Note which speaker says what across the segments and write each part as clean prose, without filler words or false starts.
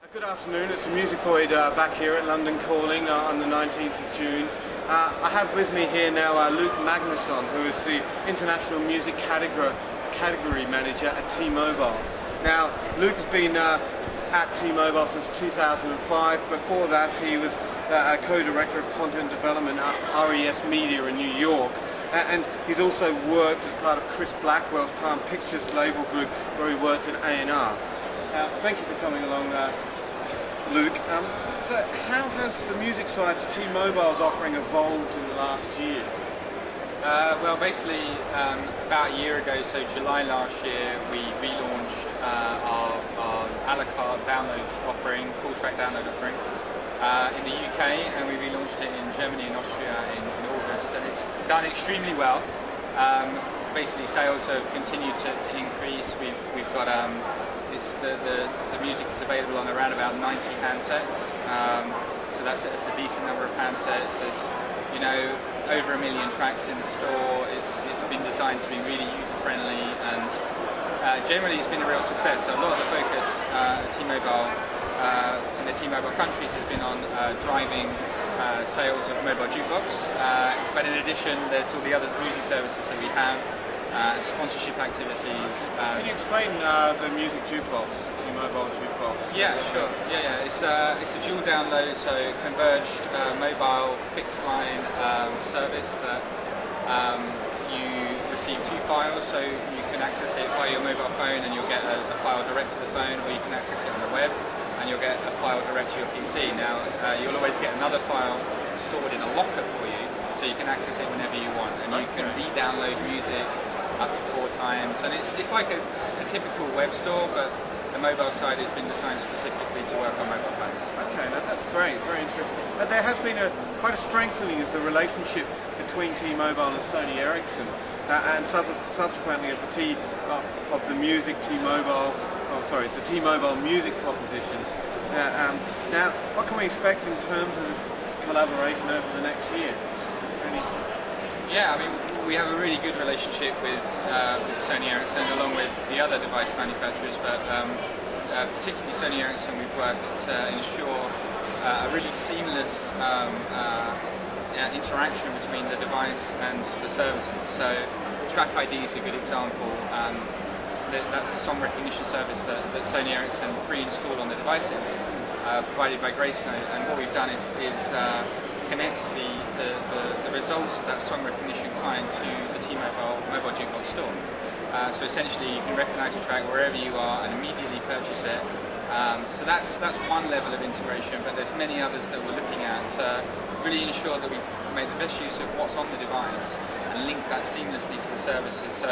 Speaker 1: Good afternoon, it's the Music Void back here at London Calling on the 19th of June. I have with me here now Luke Magnuson, who is the International Music Category Manager at T-Mobile. Now, Luke has been at T-Mobile since 2005. Before that, he was a co-director of content development at RES Media in New York. And he's also worked as part of Chris Blackwell's Palm Pictures label group, where he worked at A&R. Thank you for coming along, Luke. So how has the music side to T-Mobile's offering evolved in the last year?
Speaker 2: Well, basically, about a year ago, so July last year, we relaunched our a la carte download offering, full track download offering, in the UK, and we relaunched it in Germany and Austria in August, and it's done extremely well. Basically, sales have continued to increase. We've got the music is available on around about 90 handsets, so that's a decent number of handsets. There's over 1 million tracks in the store. It's been designed to be really user friendly, and generally it's been a real success. So a lot of the focus at T-Mobile in the T-Mobile countries has been on driving sales of mobile jukebox, but in addition there's all the other music services that we have. Sponsorship activities.
Speaker 1: Can you explain the music jukebox, T-Mobile jukebox?
Speaker 2: Yeah, sure. Yeah. It's a dual download, so converged mobile fixed line service that you receive 2 files, so you can access it via your mobile phone and you'll get a file direct to the phone, or you can access it on the web and you'll get a file direct to your PC. Now you'll always get another file stored in a locker for you, so you can access it whenever you want, and you can re-download music up to 4 times, and it's like a typical web store, but the mobile side has been designed specifically to work on mobile phones.
Speaker 1: Okay, now that's great, very interesting. There has been quite a strengthening of the relationship between T-Mobile and Sony Ericsson, and subsequently of the T-Mobile music proposition. Now, what can we expect in terms of this collaboration over the next year?
Speaker 2: Yeah, I mean, we have a really good relationship with Sony Ericsson, along with the other device manufacturers, but particularly Sony Ericsson, we've worked to ensure a really seamless interaction between the device and the services. So Track ID is a good example. That's the song recognition service that Sony Ericsson pre-installed on the devices, provided by Gracenote, and what we've done is connects the results of that song recognition client to the T-Mobile mobile jukebox store. So essentially you can recognize a track wherever you are and immediately purchase it. So that's one level of integration, but there's many others that we're looking at to really ensure that we make the best use of what's on the device and link that seamlessly to the services. So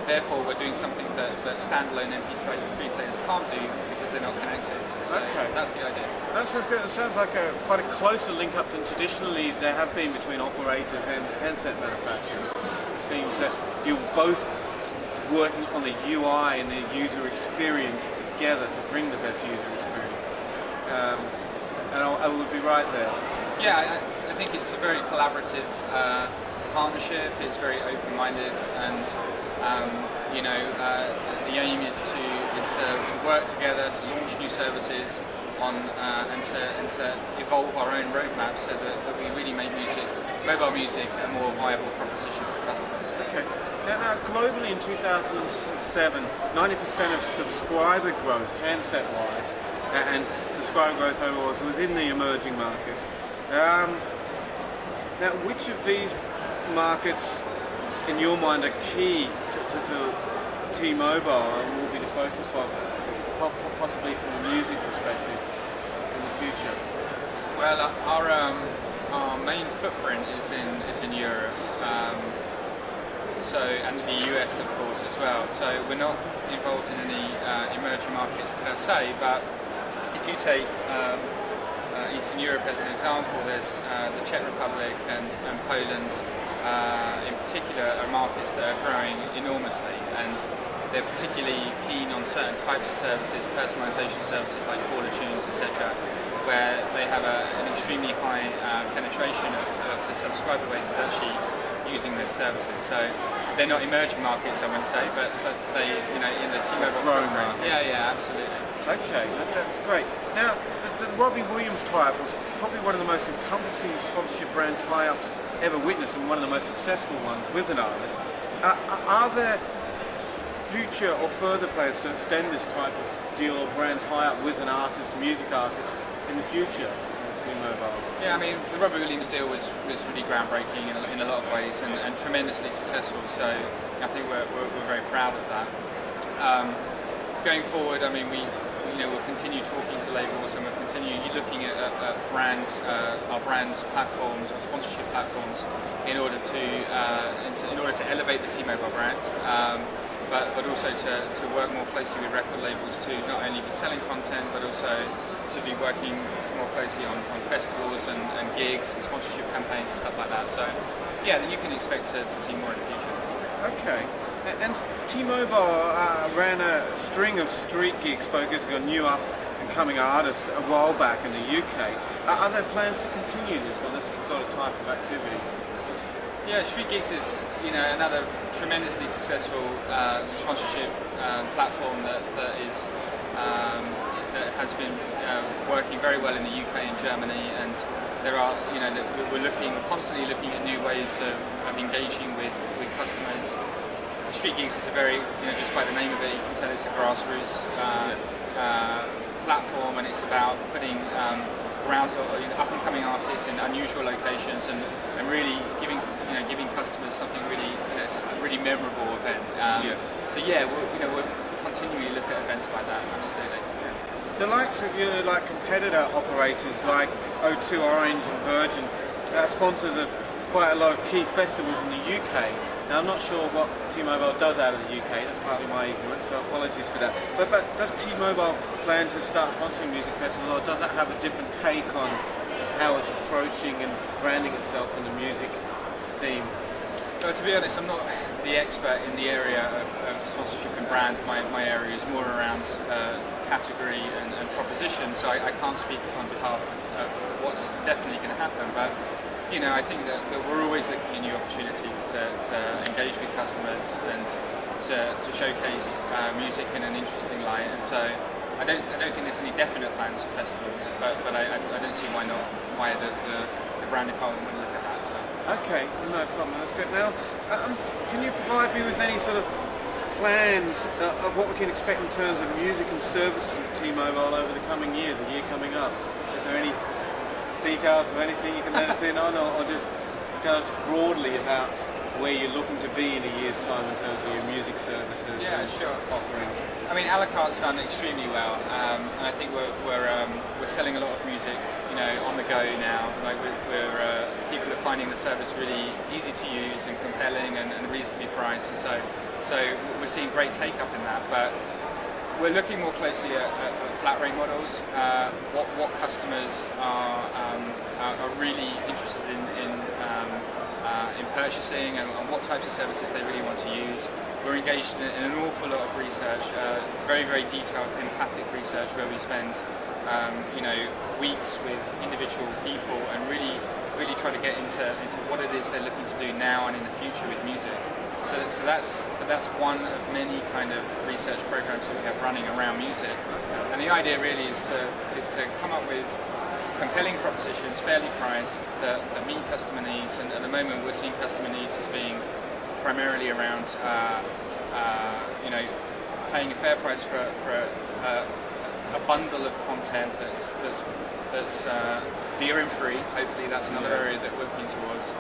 Speaker 2: therefore we're doing something that standalone MP3 players can't do because they're not connected. So
Speaker 1: okay.
Speaker 2: That's the idea.
Speaker 1: That sounds good. It sounds like quite a closer link up than traditionally there have been between operators and handset manufacturers. It seems that you're both working on the UI and the user experience together to bring the best user experience. And I would be right there.
Speaker 2: Yeah, I think it's a very collaborative partnership. It's very open-minded, and the aim is to work together to launch new services on and to evolve our own roadmap so that we really make mobile music a more viable proposition for customers.
Speaker 1: Okay. Now globally in 2007, 90% of subscriber growth, handset-wise, and subscriber growth overall was in the emerging markets. Now, which of these markets, in your mind, are key to T-Mobile and will be the focus of it, possibly from a music perspective in the future?
Speaker 2: Well, our main footprint is in Europe, and the US, of course, as well. So we're not involved in any emerging markets per se, but if you take Eastern Europe as an example, there's the Czech Republic and Poland in particular are markets that are growing enormously, and they're particularly keen on certain types of services, personalization services like caller tunes, etc., where they have an extremely high penetration of the subscriber base is actually using those services. So they're not emerging markets, I wouldn't say, but they, in the T-Mobile
Speaker 1: growing markets.
Speaker 2: Yeah, absolutely.
Speaker 1: Okay, that's great. Now, the Robbie Williams tie-up was probably one of the most encompassing sponsorship brand tie-ups ever witnessed, and one of the most successful ones with an artist. Are there future or further plans to extend this type of deal or brand tie-up with an artist, music artist, in the future? T-Mobile.
Speaker 2: Yeah, I mean, the Robbie Williams deal was really groundbreaking in a lot of ways and tremendously successful. So I think we're very proud of that. Going forward, I mean, we'll continue talking to labels, and we'll continue looking at brands, our brand platforms or sponsorship platforms, in order to elevate the T-Mobile brand. But also to work more closely with record labels to not only be selling content, but also to be working more closely on festivals and gigs and sponsorship campaigns and stuff like that. So yeah, you can expect to see more in the future.
Speaker 1: Okay. And T-Mobile ran a string of street gigs focusing on new up and coming artists a while back in the UK. Are there plans to continue this, or this sort of type of activity?
Speaker 2: Yeah, Street Gigs is another tremendously successful sponsorship platform that has been working very well in the UK and Germany, and there are we're constantly looking at new ways of engaging with customers. Street Gigs is a very just by the name of it, you can tell it's a grassroots platform, and it's about putting up and coming artists in unusual locations and really giving customers something really it's a really memorable event. So yeah, we'll continually look at events like that. Absolutely.
Speaker 1: The likes of your competitor operators like O2 Orange and Virgin are sponsors of quite a lot of key festivals in the UK. Now, I'm not sure what T-Mobile does out of the UK, that's partly my ignorance, so apologies for that. But does T-Mobile plan to start sponsoring music festivals, or does that have a different take on how it's approaching and branding itself in the music theme?
Speaker 2: Well, to be honest, I'm not the expert in the area of sponsorship and brand. My area is more around category and proposition, so I can't speak on behalf of what's definitely going to happen. But I think that we're always looking at new opportunities to engage with customers and to showcase music in an interesting light. And so I don't think there's any definite plans for festivals, but I don't see why not. Why the brand department wouldn't look at that. So.
Speaker 1: Okay, no problem. That's good. Now, can you provide me with any sort of plans of what we can expect in terms of music and services from T-Mobile over the coming year, the year coming up? Is there any details of anything you can let us in on, or just tell us broadly about where you're looking to be in a year's time in terms of your music services and offerings?
Speaker 2: I mean, a la carte's done extremely well, and I think we're selling a lot of music, on the go now. Like people are finding the service really easy to use and compelling and reasonably priced, and so we're seeing great take up in that. But we're looking more closely at flat rate models, what customers are really interested in purchasing, and what types of services they really want to use. We're engaged in an awful lot of research, very, very detailed empathic research, where we spend weeks with individual people and really try to get into what it is they're looking to do now and in the future with music. So that's one of many kind of research programs that we have running around music, and the idea really is to come up with compelling propositions, fairly priced, that meet customer needs. And at the moment, we're seeing customer needs as being primarily around paying a fair price for a bundle of content that's DRM free. Hopefully, that's another area that we're looking towards.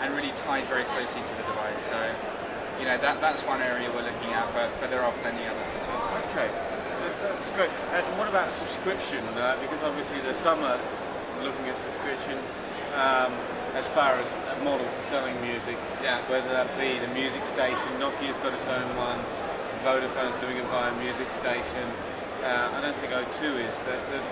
Speaker 2: And really tied very closely to the device. So, that's one area we're looking at, but there are plenty others as well.
Speaker 1: Okay, that's great. And what about subscription? Because obviously the summer, looking at subscription as far as a model for selling music, whether that be the music station, Nokia's got its own one, Vodafone's doing it via music station. I don't think O2 is, but there's.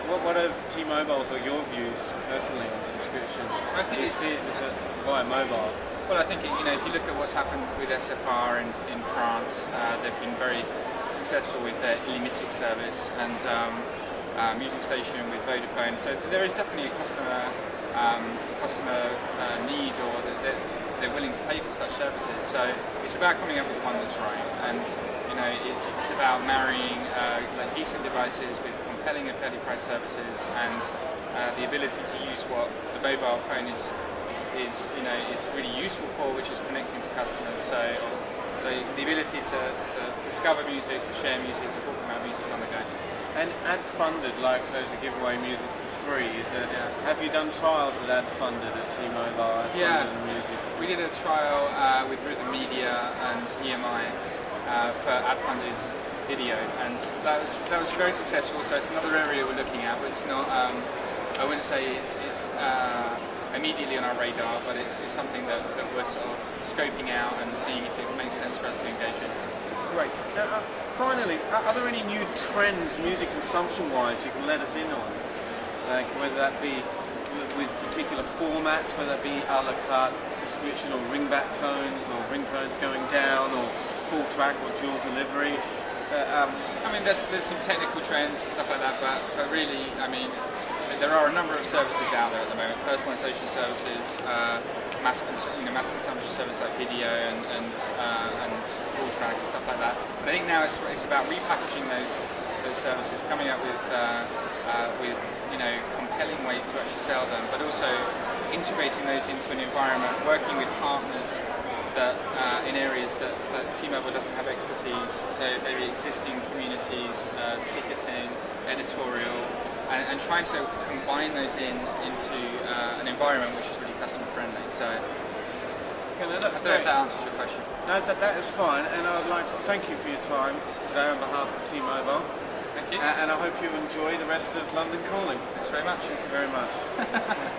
Speaker 1: What are T-Mobile's or your views personally on subscription? Do you see it as via mobile?
Speaker 2: Well, I think if you look at what's happened with SFR in France, they've been very successful with their Illimity service, and Music Station with Vodafone. So there is definitely a customer need, or they're willing to pay for such services. So it's about coming up with one that's right, and it's about marrying decent devices with compelling and fairly priced services, and the ability to use what the mobile phone is really useful for, which is connecting to customers. So the ability to discover music, to share music, to talk about music on the go.
Speaker 1: And ad funded, like so to give away music for free, is it? Yeah. Have you done trials with ad funded at T-Mobile? Music?
Speaker 2: We did a trial with Rhythm Media and EMI for ad funded video, and that was very successful. So it's another area we're looking at, but it's not. I wouldn't say it's immediately on our radar, but it's something that we're sort of scoping out and seeing if it makes sense for us to engage in.
Speaker 1: Great. Now, finally, are there any new trends, music consumption-wise, you can let us in on? Like whether that be with particular formats, whether that be a la carte subscription, or ringback tones, or ringtones going down, or full track or dual delivery.
Speaker 2: I mean, there's some technical trends and stuff like that, but really, I mean, there are a number of services out there at the moment. Personalization services, mass consumption services like video and full track and stuff like that. And I think now it's about repackaging those services, coming up with compelling ways to actually sell them, but also integrating those into an environment, working with partners that in areas that T-Mobile doesn't have expertise, so maybe existing communities, ticketing, editorial, and trying to combine those into an environment which is really customer friendly. So
Speaker 1: okay, no, that's
Speaker 2: I don't know
Speaker 1: great.
Speaker 2: if that answers your question.
Speaker 1: No, that is fine, and I'd like to thank you for your time today on behalf of T-Mobile.
Speaker 2: Thank you.
Speaker 1: And I hope you enjoy the rest of London Calling.
Speaker 2: Thanks very much.
Speaker 1: Thank you very much.